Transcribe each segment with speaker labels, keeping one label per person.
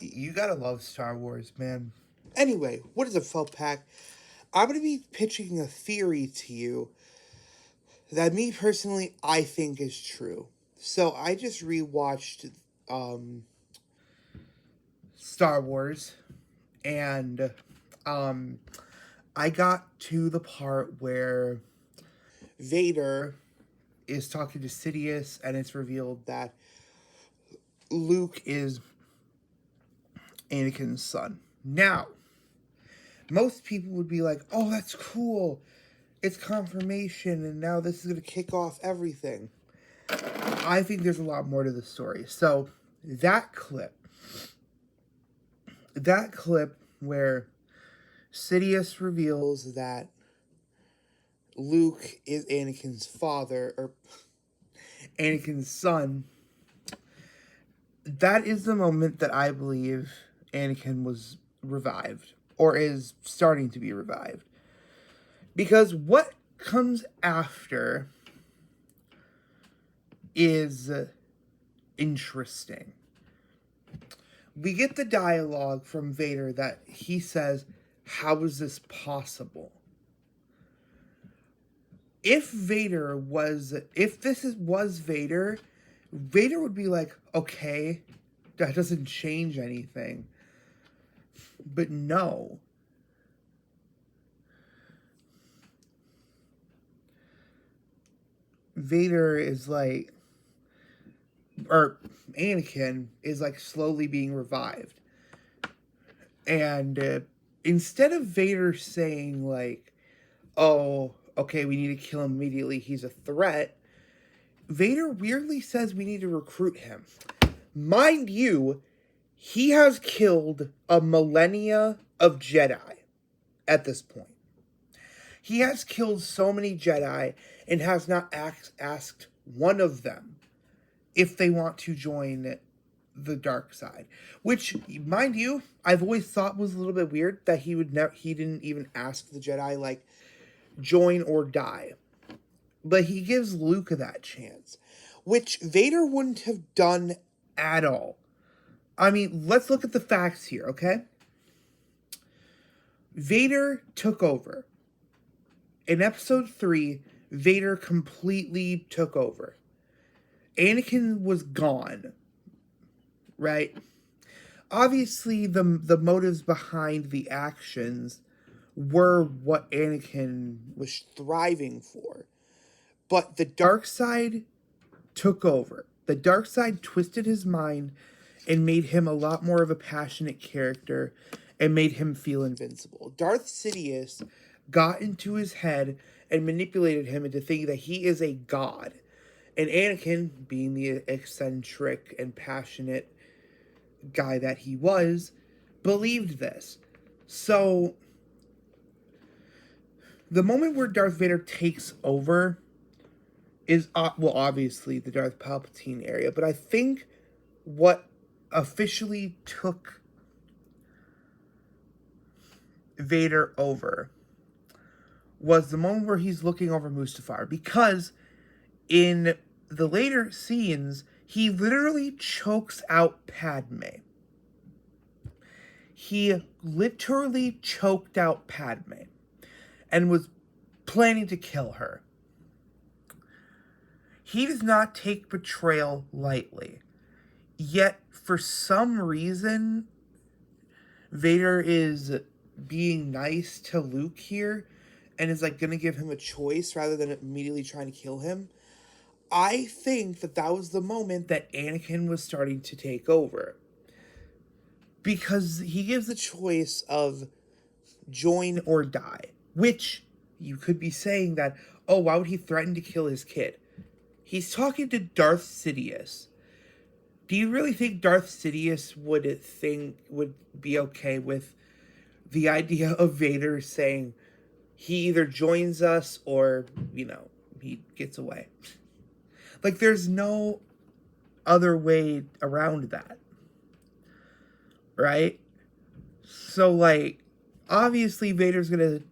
Speaker 1: You gotta love Star Wars, man. Anyway, what is a felt pack? I'm gonna be pitching a theory to you that me personally I think is true. So I just rewatched um Star Wars, and um I got to the part where Vader is talking to Sidious, and it's revealed that Luke is Anakin's son. Now, most people would be like, "Oh, that's cool. It's confirmation, and now this is going to kick off everything." I think there's a lot more to the story. So, that clip, that clip where Sidious reveals that Luke is Anakin's father, or Anakin's son, that is the moment that I believe Anakin was revived, or is starting to be revived. Because what comes after is interesting. We get the dialogue from Vader that he says, "How is this possible?" If was Vader, Vader would be like, "Okay, that doesn't change anything." But no. Vader is like, or Anakin is like slowly being revived. And instead of Vader saying, like, "Oh, okay, we need to kill him immediately, he's a threat," Vader weirdly says we need to recruit him. Mind you, he has killed a millennia of Jedi at this point. He has killed so many Jedi and has not asked one of them if they want to join the dark side. Which, mind you, I've always thought was a little bit weird that he didn't even ask the Jedi, like, join or die. But he gives Luke that chance, which Vader wouldn't have done at all. I mean, let's look at the facts here, okay? Vader took over. In episode 3, Vader completely took over. Anakin was gone, right? Obviously, the motives behind the actions were what Anakin was thriving for. But the dark side took over. The dark side twisted his mind and made him a lot more of a passionate character and made him feel invincible. Darth Sidious got into his head and manipulated him into thinking that he is a god. And Anakin, being the eccentric and passionate guy that he was, believed this. So, the moment where Darth Vader takes over is, well, obviously the Darth Palpatine area, but I think what officially took Vader over was the moment where he's looking over Mustafar, because in the later scenes, he literally chokes out Padme. He literally choked out Padme and was planning to kill her. He does not take betrayal lightly. Yet, for some reason, Vader is being nice to Luke here and is like going to give him a choice rather than immediately trying to kill him. I think that was the moment that Anakin was starting to take over. Because he gives the choice of join or die. Which, you could be saying that, oh, why would he threaten to kill his kid? He's talking to Darth Sidious. Do you really think Darth Sidious would be okay with the idea of Vader saying he either joins us or, he gets away? Like, there's no other way around that. Right? So, like, obviously Vader's going to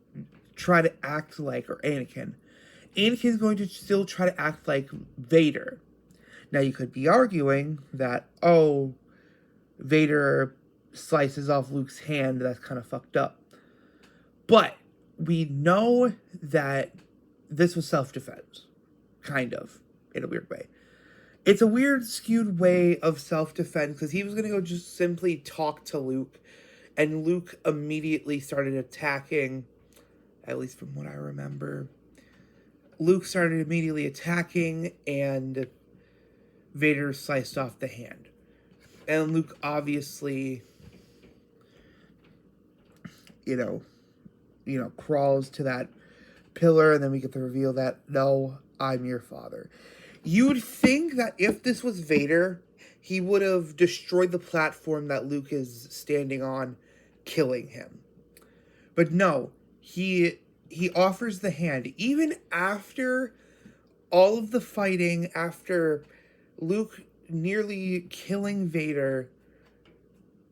Speaker 1: try to act like, or Anakin's going to still try to act like Vader. Now, you could be arguing that, oh, Vader slices off Luke's hand. That's kind of fucked up. But we know that this was self-defense. Kind of, in a weird way. It's a weird, skewed way of self-defense because he was going to go just simply talk to Luke, and Luke immediately started attacking, at least from what I remember. Luke started immediately attacking, and Vader sliced off the hand. And Luke obviously, crawls to that pillar, and then we get the reveal that, no, I'm your father. You'd think that if this was Vader, he would have destroyed the platform that Luke is standing on, killing him. But no, he offers the hand. Even after all of the fighting, after Luke nearly killing Vader,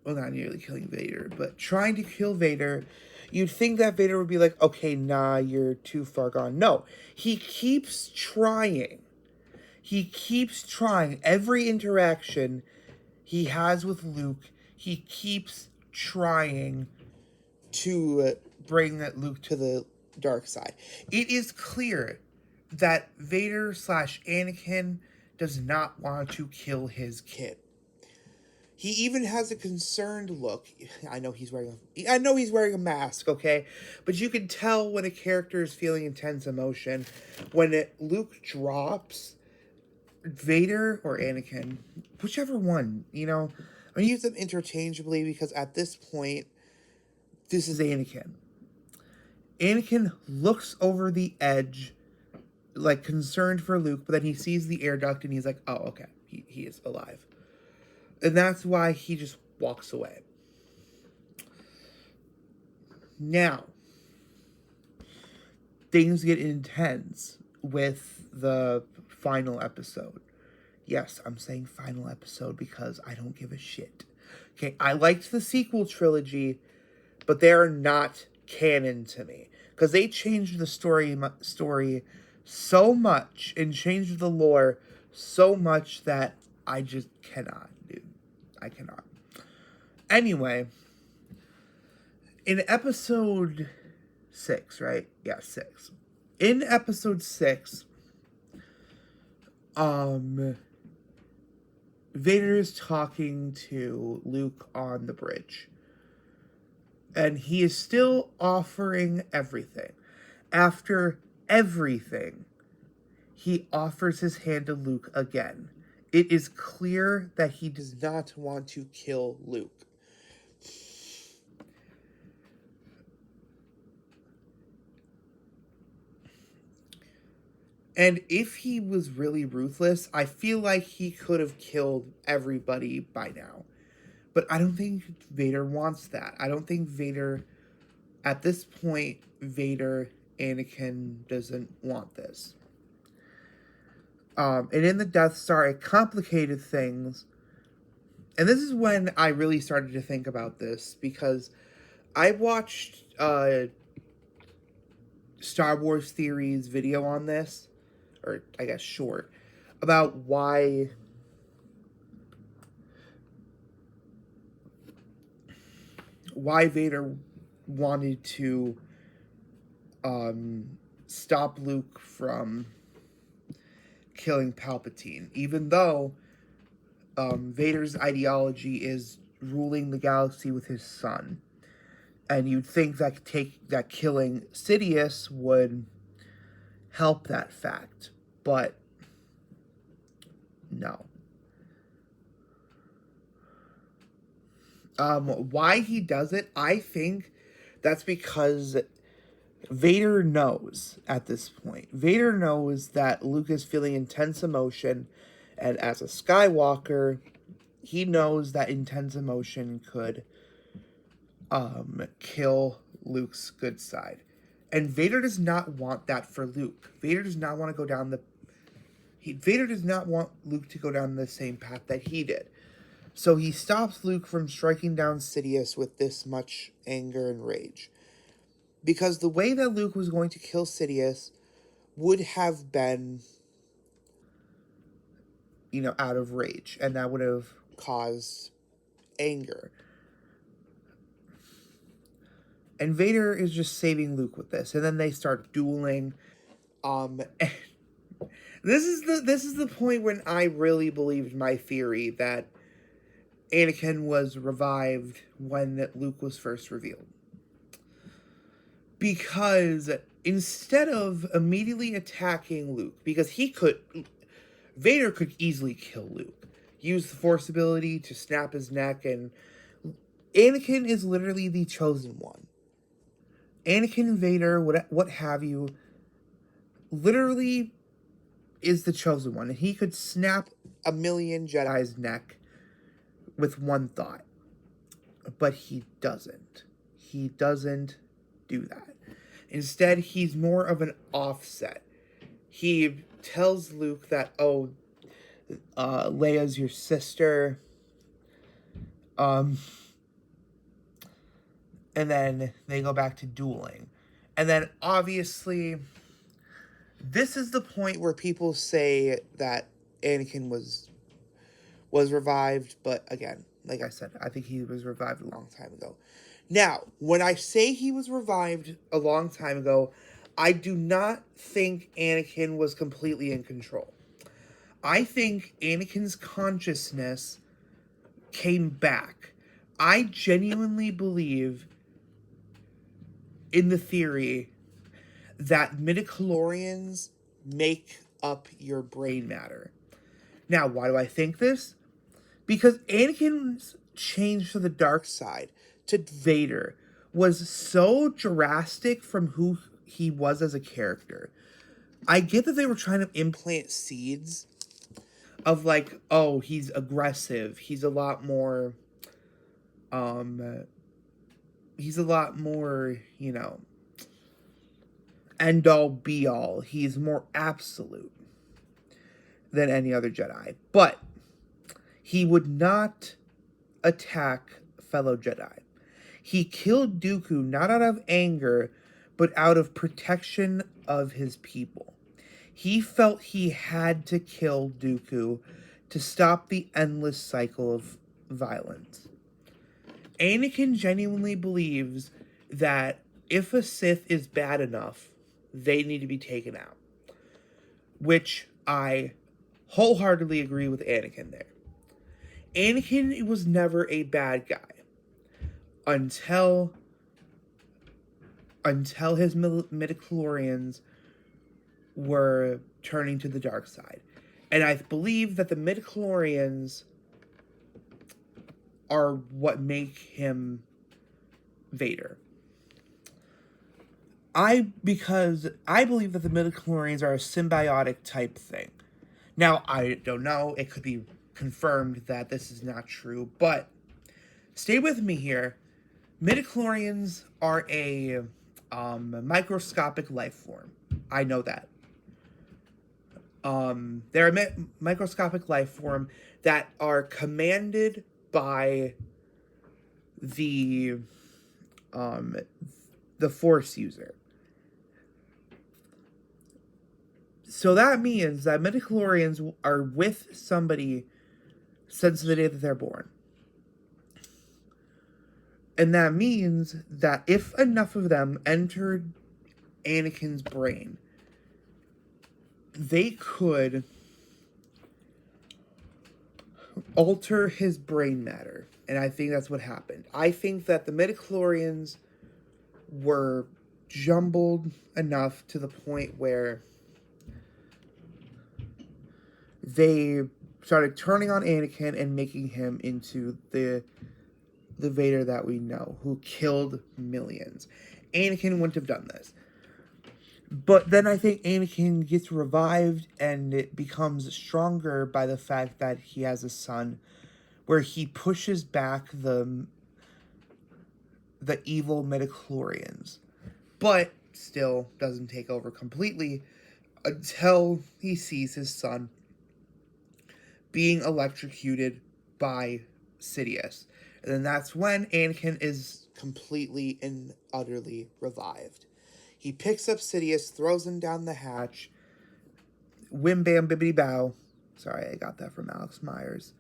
Speaker 1: well, not nearly killing Vader, but trying to kill Vader, you'd think that Vader would be like, okay, nah, you're too far gone. No, he keeps trying. He keeps trying. Every interaction he has with Luke, he keeps trying to bring Luke to the dark side. It is clear that Vader / Anakin does not want to kill his kid. He even has a concerned look. I know he's wearing a mask, okay? But you can tell when a character is feeling intense emotion. When Luke drops, Vader or Anakin, whichever one, I'm gonna use them interchangeably because at this point, this is Anakin. Anakin looks over the edge, like concerned for Luke, but then he sees the air duct and he's like, oh, okay, he is alive. And that's why he just walks away. Now, things get intense with the final episode. Yes, I'm saying final episode because I don't give a shit. Okay, I liked the sequel trilogy, but they are not canon to me. Because they changed the story so much and changed the lore so much that I just cannot, dude. I cannot. Anyway, in episode 6, right? Yeah, 6. In episode 6, Vader is talking to Luke on the bridge. And he is still offering everything. After everything, he offers his hand to Luke again. It is clear that he does not want to kill Luke. And if he was really ruthless, I feel like he could have killed everybody by now. But I don't think Vader wants that. I don't think Vader, at this point, Anakin doesn't want this. And in the Death Star, it complicated things. And this is when I really started to think about this, because I watched Star Wars Theory's video on this, or I guess short, about why Vader wanted to stop Luke from killing Palpatine, even though Vader's ideology is ruling the galaxy with his son. And you'd think that killing Sidious would help that fact, but no. Why he does it, I think that's because Vader knows at this point. Vader knows that Luke is feeling intense emotion, and as a Skywalker, he knows that intense emotion could kill Luke's good side. And Vader does not want that for Luke. Vader does not want to go down Vader does not want Luke to go down the same path that he did. So he stops Luke from striking down Sidious with this much anger and rage. Because the way that Luke was going to kill Sidious would have been, out of rage. And that would have caused anger. And Vader is just saving Luke with this. And then they start dueling. This is the point when I really believed my theory that Anakin was revived when Luke was first revealed. Because instead of immediately attacking Luke, because Vader could easily kill Luke, use the Force ability to snap his neck, and Anakin is literally the chosen one. Anakin, Vader, what have you, literally is the chosen one, and he could snap a million Jedi's neck with one thought. But he doesn't. He doesn't do that. Instead, he's more of an offset. He tells Luke that, Leia's your sister. And then they go back to dueling. And then, obviously, this is the point where people say that Anakin was revived, but again, like I said, I think he was revived a long time ago. Now, when I say he was revived a long time ago, I do not think Anakin was completely in control. I think Anakin's consciousness came back. I genuinely believe in the theory that midichlorians make up your brain matter. Now, why do I think this? Because Anakin's change to the dark side, to Vader, was so drastic from who he was as a character. I get that they were trying to implant seeds of like, oh, he's aggressive. He's a lot more, end all be all. He's more absolute than any other Jedi. But he would not attack fellow Jedi. He killed Dooku not out of anger, but out of protection of his people. He felt he had to kill Dooku to stop the endless cycle of violence. Anakin genuinely believes that if a Sith is bad enough, they need to be taken out. Which I wholeheartedly agree with Anakin there. Anakin was never a bad guy until his midichlorians were turning to the dark side. And I believe that the midichlorians are what make him Vader. Because I believe that the midichlorians are a symbiotic type thing. Now, I don't know, it could be confirmed that this is not true, but stay with me here. Midichlorians are a microscopic life form. I know that. They're a microscopic life form that are commanded by the Force user. So that means that midichlorians are with somebody since the day that they're born. And that means that if enough of them entered Anakin's brain, they could alter his brain matter. And I think that's what happened. I think that the midichlorians were jumbled enough to the point where they started turning on Anakin and making him into the Vader that we know, who killed millions. Anakin wouldn't have done this. But then I think Anakin gets revived and it becomes stronger by the fact that he has a son, where he pushes back the evil midichlorians, but still doesn't take over completely until he sees his son being electrocuted by Sidious. And then that's when Anakin is completely and utterly revived. He picks up Sidious, throws him down the hatch. Whim bam bibbity bow. Sorry, I got that from Alex Myers.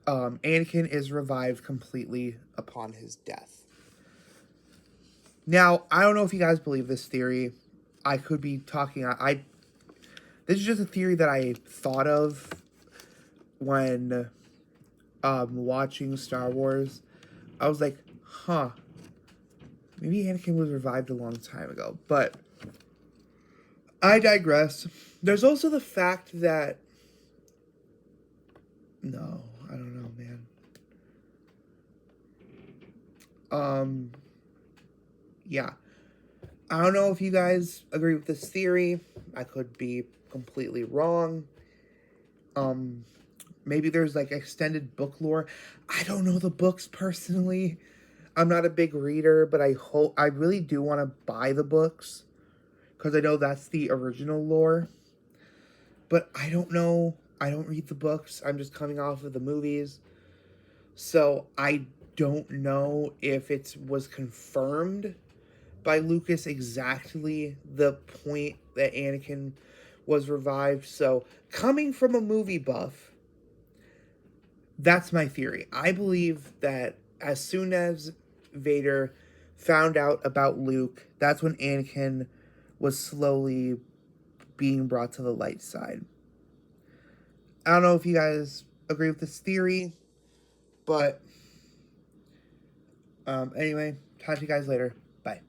Speaker 1: Anakin is revived completely upon his death. Now, I don't know if you guys believe this theory. I could be talking. This is just a theory that I thought of when watching Star Wars. I was like, huh, maybe Anakin was revived a long time ago. But I digress. There's also the fact that no, I don't know, man. Yeah. I don't know if you guys agree with this theory. I could be completely wrong. Um, Maybe there's like extended book lore. I don't know the books personally. I'm not a big reader, but I really do want to buy the books because I know that's the original lore. But I don't know. I don't read the books. I'm just coming off of the movies. So I don't know if it was confirmed by Lucas exactly the point that Anakin was revived. So coming from a movie buff, that's my theory. I believe that as soon as Vader found out about Luke, that's when Anakin was slowly being brought to the light side. I don't know if you guys agree with this theory, but anyway, talk to you guys later. Bye.